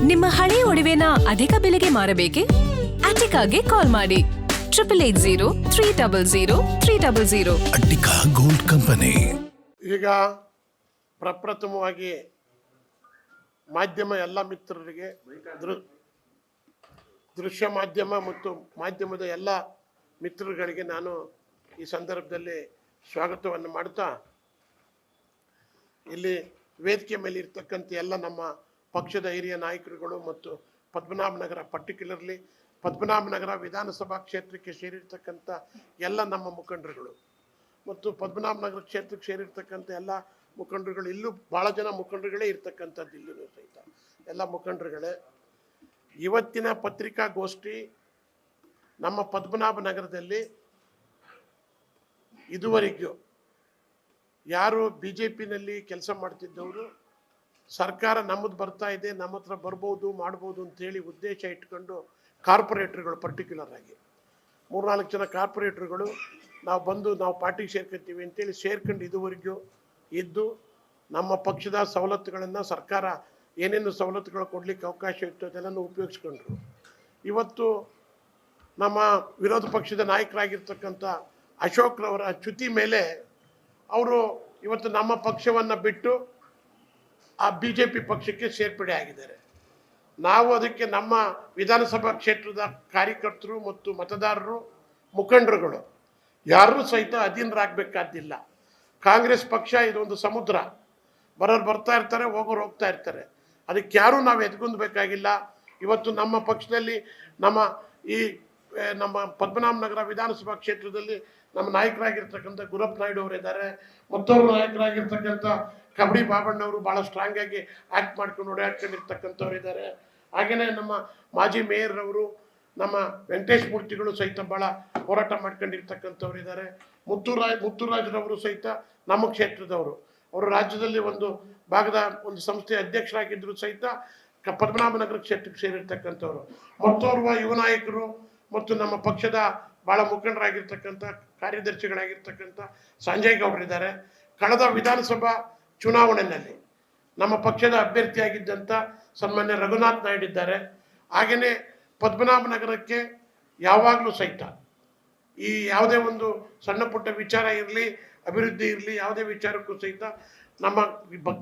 ನಿಮ್ಮ ಹಳೆಯ ಒಡವೆನ ಅಧಿಕ ಬೆಲೆಗೆ ಮಾರಬೇಕೆ? ಅಟಿಕಾಗೆ ಕಾಲ್ ಮಾಡಿ 8803000300. Attica gold company. ಈಗ ಪ್ರಪ್ರಥಮವಾಗಿ ಮಾಧ್ಯಮ ಎಲ್ಲ ಮಿತ್ರರಿಗೆ ದೃಶ್ಯ ಮಾಧ್ಯಮ ಮತ್ತು ಮಾಧ್ಯಮದ ಎಲ್ಲ ಮಿತ್ರರುಗಳಿಗೆ ನಾನು ಈ ಸಂದರ್ಭದಲ್ಲಿ ಸ್ವಾಗತವನ್ನು ಮಾಡ್ತಾ, ಇಲ್ಲಿ ವೇದಿಕೆ ಮೇಲೆ ಇರ್ತಕ್ಕಂಥ ಎಲ್ಲ ನಮ್ಮ ಪಕ್ಷದ ಹಿರಿಯ ನಾಯಕರುಗಳು ಮತ್ತು ಪದ್ಮನಾಭನಗರ, ಪರ್ಟಿಕ್ಯುಲರ್ಲಿ ಪದ್ಮನಾಭನಗರ ವಿಧಾನಸಭಾ ಕ್ಷೇತ್ರಕ್ಕೆ ಸೇರಿರ್ತಕ್ಕಂಥ ಎಲ್ಲ ನಮ್ಮ ಮುಖಂಡರುಗಳು ಮತ್ತು ಪದ್ಮನಾಭನಗರ ಕ್ಷೇತ್ರಕ್ಕೆ ಸೇರಿರ್ತಕ್ಕಂಥ ಎಲ್ಲ ಮುಖಂಡರುಗಳು, ಇಲ್ಲೂ ಭಾಳ ಜನ ಮುಖಂಡರುಗಳೇ ಇರ್ತಕ್ಕಂಥದ್ದು, ಇಲ್ಲೂ ಸಹಿತ ಎಲ್ಲ ಮುಖಂಡರುಗಳೇ. ಇವತ್ತಿನ ಪತ್ರಿಕಾಗೋಷ್ಠಿ ನಮ್ಮ ಪದ್ಮನಾಭನಗರದಲ್ಲಿ ಇದುವರೆಗೂ ಯಾರು BJPನಲ್ಲಿ ಕೆಲಸ ಮಾಡ್ತಿದ್ದವರು, ಸರ್ಕಾರ ನಮ್ಮದು ಬರ್ತಾ ಇದೆ, ನಮ್ಮ ಹತ್ರ ಬರ್ಬೋದು ಮಾಡ್ಬೋದು ಅಂತೇಳಿ ಉದ್ದೇಶ ಇಟ್ಕೊಂಡು ಕಾರ್ಪೊರೇಟ್ರುಗಳು, ಪರ್ಟಿಕ್ಯುಲರ್ ಆಗಿ 3-4 ಜನ ಕಾರ್ಪೊರೇಟ್ರುಗಳು ನಾವು ಪಾರ್ಟಿಗೆ ಸೇರ್ಕೊತೀವಿ ಅಂತೇಳಿ ಸೇರ್ಕೊಂಡು ಇದುವರೆಗೂ ಇದ್ದು ನಮ್ಮ ಪಕ್ಷದ ಸವಲತ್ತುಗಳನ್ನು, ಸರ್ಕಾರ ಏನೇನು ಸವಲತ್ತುಗಳು ಕೊಡಲಿಕ್ಕೆ ಅವಕಾಶ ಇತ್ತು ಅದೆಲ್ಲನೂ ಉಪಯೋಗಿಸ್ಕೊಂಡ್ರು. ಇವತ್ತು ನಮ್ಮ ವಿರೋಧ ಪಕ್ಷದ ನಾಯಕರಾಗಿರ್ತಕ್ಕಂಥ ಅಶೋಕ್ರವರ ಚ್ಯುತಿ ಮೇಲೆ ಅವರು ಇವತ್ತು ನಮ್ಮ ಪಕ್ಷವನ್ನು ಬಿಟ್ಟು ಆ BJP ಪಕ್ಷಕ್ಕೆ ಸೇರ್ಪಡೆ ಆಗಿದ್ದಾರೆ. ನಾವು ಅದಕ್ಕೆ ನಮ್ಮ ವಿಧಾನಸಭಾ ಕ್ಷೇತ್ರದ ಕಾರ್ಯಕರ್ತರು ಮತ್ತು ಮತದಾರರು, ಮುಖಂಡರುಗಳು ಯಾರೂ ಸಹಿತ ಅಧೀನರಾಗಬೇಕಾದ್ದಿಲ್ಲ. ಕಾಂಗ್ರೆಸ್ ಪಕ್ಷ ಇದೊಂದು ಸಮುದ್ರ, ಬರೋರು ಬರ್ತಾ ಇರ್ತಾರೆ, ಹೋಗೋರು ಹೋಗ್ತಾ ಇರ್ತಾರೆ. ಅದಕ್ಕೆ ಯಾರೂ ನಾವು ಎದ್ಕೊಂಡ್ಬೇಕಾಗಿಲ್ಲ. ಇವತ್ತು ನಮ್ಮ ಪಕ್ಷದಲ್ಲಿ ನಮ್ಮ ಪದ್ಮನಾಭನಗರ ವಿಧಾನಸಭಾ ಕ್ಷೇತ್ರದಲ್ಲಿ ನಮ್ಮ ನಾಯಕರಾಗಿರ್ತಕ್ಕಂಥ ಗುರಪ್ಪ ನಾಯ್ಡು ಅವರು ಇದ್ದಾರೆ, ಮತ್ತೊಬ್ಬರು ನಾಯಕರಾಗಿರ್ತಕ್ಕಂಥ ಕಬಡ್ಡಿ ಬಾಬಣ್ಣವರು ಭಾಳ ಸ್ಟ್ರಾಂಗ್ ಆಗಿ ಆ್ಯಕ್ಟ್ ಮಾಡ್ಕೊಂಡು ಓಡಾಡ್ಕೊಂಡಿರ್ತಕ್ಕಂಥವ್ರು ಇದ್ದಾರೆ. ಹಾಗೆಯೇ ನಮ್ಮ ಮಾಜಿ ಮೇಯರ್ ಅವರು, ನಮ್ಮ ವೆಂಕಟೇಶ್ ಮೂರ್ತಿಗಳು ಸಹಿತ ಭಾಳ ಹೋರಾಟ ಮಾಡ್ಕೊಂಡಿರ್ತಕ್ಕಂಥವ್ರು ಇದ್ದಾರೆ. ಮುತ್ತುರಾಜ್ರವರು ಸಹಿತ ನಮ್ಮ ಕ್ಷೇತ್ರದವರು, ಅವರು ರಾಜ್ಯದಲ್ಲಿ ಒಂದು ಭಾಗದ ಒಂದು ಸಂಸ್ಥೆಯ ಅಧ್ಯಕ್ಷರಾಗಿದ್ದರು ಸಹಿತ ಪದ್ಮನಾಭನಗರ ಕ್ಷೇತ್ರಕ್ಕೆ ಸೇರಿರ್ತಕ್ಕಂಥವ್ರು. ಮತ್ತೋರ್ವ ಯುವ ನಾಯಕರು ಮತ್ತು ನಮ್ಮ ಪಕ್ಷದ ಭಾಳ ಮುಖಂಡರಾಗಿರ್ತಕ್ಕಂಥ ಕಾರ್ಯದರ್ಶಿಗಳಾಗಿರ್ತಕ್ಕಂಥ ಸಂಜಯ್ ಗೌಡರಿದ್ದಾರೆ. ಕಳೆದ ವಿಧಾನಸಭಾ ಚುನಾವಣೆಯಲ್ಲಿ ನಮ್ಮ ಪಕ್ಷದ ಅಭ್ಯರ್ಥಿಯಾಗಿದ್ದಂಥ ಸನ್ಮಾನ್ಯ ರಘುನಾಥ್ ನಾಯ್ಡು ಇದ್ದಾರೆ. ಹಾಗೆಯೇ ಪದ್ಮನಾಭನಗರಕ್ಕೆ ಯಾವಾಗಲೂ ಸಹಿತ ಈ ಯಾವುದೇ ಒಂದು ಸಣ್ಣ ಪುಟ್ಟ ವಿಚಾರ ಇರಲಿ, ಅಭಿವೃದ್ಧಿ ಇರಲಿ, ಯಾವುದೇ ವಿಚಾರಕ್ಕೂ ಸಹಿತ ನಮ್ಮ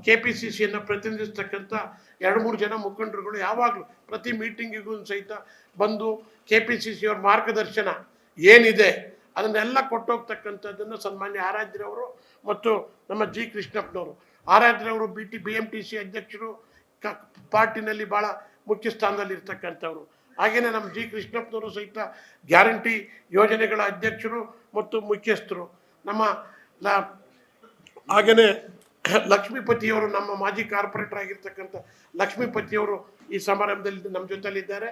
KPCCಯನ್ನು ಪ್ರತಿನಿಧಿಸ್ತಕ್ಕಂಥ 2-3 ಜನ ಮುಖಂಡರುಗಳು ಯಾವಾಗಲೂ ಪ್ರತಿ ಮೀಟಿಂಗಿಗೂ ಸಹಿತ ಬಂದು KPCC ಅವ್ರ ಮಾರ್ಗದರ್ಶನ ಏನಿದೆ ಅದನ್ನೆಲ್ಲ ಕೊಟ್ಟೋಗ್ತಕ್ಕಂಥದ್ದನ್ನು ಸನ್ಮಾನ್ಯ ಆರಾಧ್ಯರವರು ಮತ್ತು ನಮ್ಮ G ಕೃಷ್ಣಪ್ಪನವರು, ಆರಾಧ್ಯರವರು BMTC ಅಧ್ಯಕ್ಷರು, ಪಾರ್ಟಿನಲ್ಲಿ ಭಾಳ ಮುಖ್ಯ ಸ್ಥಾನದಲ್ಲಿ ಇರ್ತಕ್ಕಂಥವ್ರು. ಹಾಗೆಯೇ ನಮ್ಮ G ಕೃಷ್ಣಪ್ಪನವರು ಸಹಿತ ಗ್ಯಾರಂಟಿ ಯೋಜನೆಗಳ ಅಧ್ಯಕ್ಷರು ಮತ್ತು ಮುಖ್ಯಸ್ಥರು. ಹಾಗೆಯೇ ಲಕ್ಷ್ಮೀಪತಿಯವರು, ನಮ್ಮ ಮಾಜಿ ಕಾರ್ಪೊರೇಟರ್ ಆಗಿರ್ತಕ್ಕಂಥ ಲಕ್ಷ್ಮೀಪತಿಯವರು ಈ ಸಮಾರಂಭದಲ್ಲಿ ನಮ್ಮ ಜೊತೆಲಿದ್ದಾರೆ.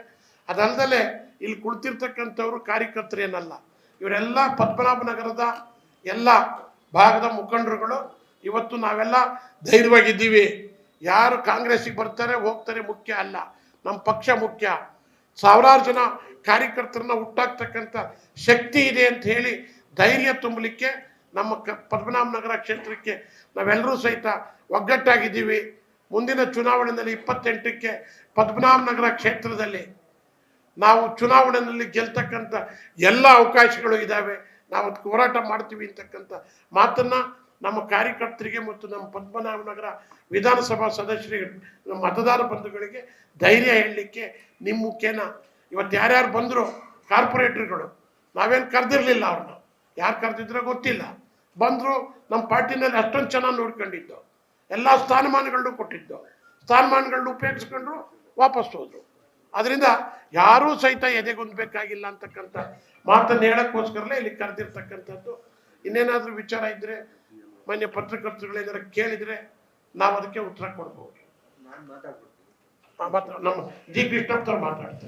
ಅದಲ್ಲದೆ ಇಲ್ಲಿ ಕುಳಿತಿರ್ತಕ್ಕಂಥವ್ರು ಕಾರ್ಯಕರ್ತರೇನಲ್ಲ, ಇವರೆಲ್ಲ ಪದ್ಮನಾಭನಗರದ ಎಲ್ಲ ಭಾಗದ ಮುಖಂಡರುಗಳು. ಇವತ್ತು ನಾವೆಲ್ಲ ಧೈರ್ಯವಾಗಿದ್ದೀವಿ. ಯಾರು ಕಾಂಗ್ರೆಸ್ಸಿಗೆ ಬರ್ತಾರೆ ಹೋಗ್ತಾರೆ ಮುಖ್ಯ ಅಲ್ಲ, ನಮ್ಮ ಪಕ್ಷ ಮುಖ್ಯ. ಸಾವಿರಾರು ಜನ ಕಾರ್ಯಕರ್ತರನ್ನ ಹುಟ್ಟಾಕ್ತಕ್ಕಂಥ ಶಕ್ತಿ ಇದೆ ಅಂತ ಹೇಳಿ ಧೈರ್ಯ ತುಂಬಲಿಕ್ಕೆ ನಮ್ಮ ಪದ್ಮನಾಭನಗರ ಕ್ಷೇತ್ರಕ್ಕೆ ನಾವೆಲ್ಲರೂ ಸಹಿತ ಒಗ್ಗಟ್ಟಾಗಿದ್ದೀವಿ. ಮುಂದಿನ ಚುನಾವಣೆಯಲ್ಲಿ 28ಕ್ಕೆ ಪದ್ಮನಾಭನಗರ ಕ್ಷೇತ್ರದಲ್ಲಿ ನಾವು ಚುನಾವಣೆಯಲ್ಲಿ ಗೆಲ್ತಕ್ಕಂಥ ಎಲ್ಲ ಅವಕಾಶಗಳು ಇದ್ದಾವೆ. ನಾವು ಅದಕ್ಕೆ ಹೋರಾಟ ಮಾಡ್ತೀವಿ ಅಂತಕ್ಕಂಥ ಮಾತನ್ನು ನಮ್ಮ ಕಾರ್ಯಕರ್ತರಿಗೆ ಮತ್ತು ನಮ್ಮ ಪದ್ಮನಾಭನಗರ ವಿಧಾನಸಭಾ ಸದಸ್ಯರಿಗೆ, ನಮ್ಮ ಮತದಾರ ಬಂಧುಗಳಿಗೆ ಧೈರ್ಯ ಹೇಳಲಿಕ್ಕೆ ನಿಮ್ಮ ಮುಖೇನ ಇವತ್ತು ಯಾರ್ಯಾರು ಬಂದರು ಕಾರ್ಪೊರೇಟ್ರುಗಳು, ನಾವೇನು ಕರೆದಿರಲಿಲ್ಲ, ಅವ್ರನ್ನ ಯಾರು ಕರೆದಿದ್ರೆ ಗೊತ್ತಿಲ್ಲ, ಬಂದರು. ನಮ್ಮ ಪಾರ್ಟಿನಲ್ಲಿ ಅಷ್ಟೊಂದು ಚೆನ್ನಾಗಿ ನೋಡ್ಕೊಂಡಿದ್ದು, ಎಲ್ಲ ಸ್ಥಾನಮಾನಗಳನ್ನೂ ಕೊಟ್ಟಿದ್ದು, ಸ್ಥಾನಮಾನಗಳನ್ನ ಉಪಯೋಗಿಸ್ಕೊಂಡ್ರು, ವಾಪಸ್ ಹೋದರು. ಅದರಿಂದ ಯಾರೂ ಸಹಿತ ಎದೆಗೊಂದಬೇಕಾಗಿಲ್ಲ ಅಂತಕ್ಕಂಥ ಮಾತನ್ನು ಹೇಳೋಕ್ಕೋಸ್ಕರಲೇ ಇಲ್ಲಿ ಕರೆದಿರ್ತಕ್ಕಂಥದ್ದು. ಇನ್ನೇನಾದರೂ ವಿಚಾರ ಇದ್ದರೆ ಮಾನ್ಯ ಪತ್ರಕರ್ತರುಗಳೇನಾದ್ರು ಕೇಳಿದರೆ ನಾವು ಅದಕ್ಕೆ ಉತ್ತರ ಕೊಡ್ಬೋದು. ನಮ್ಮ G ಕೃಷ್ಣಪ್ಪ ಮಾತಾಡ್ತಾರೆ.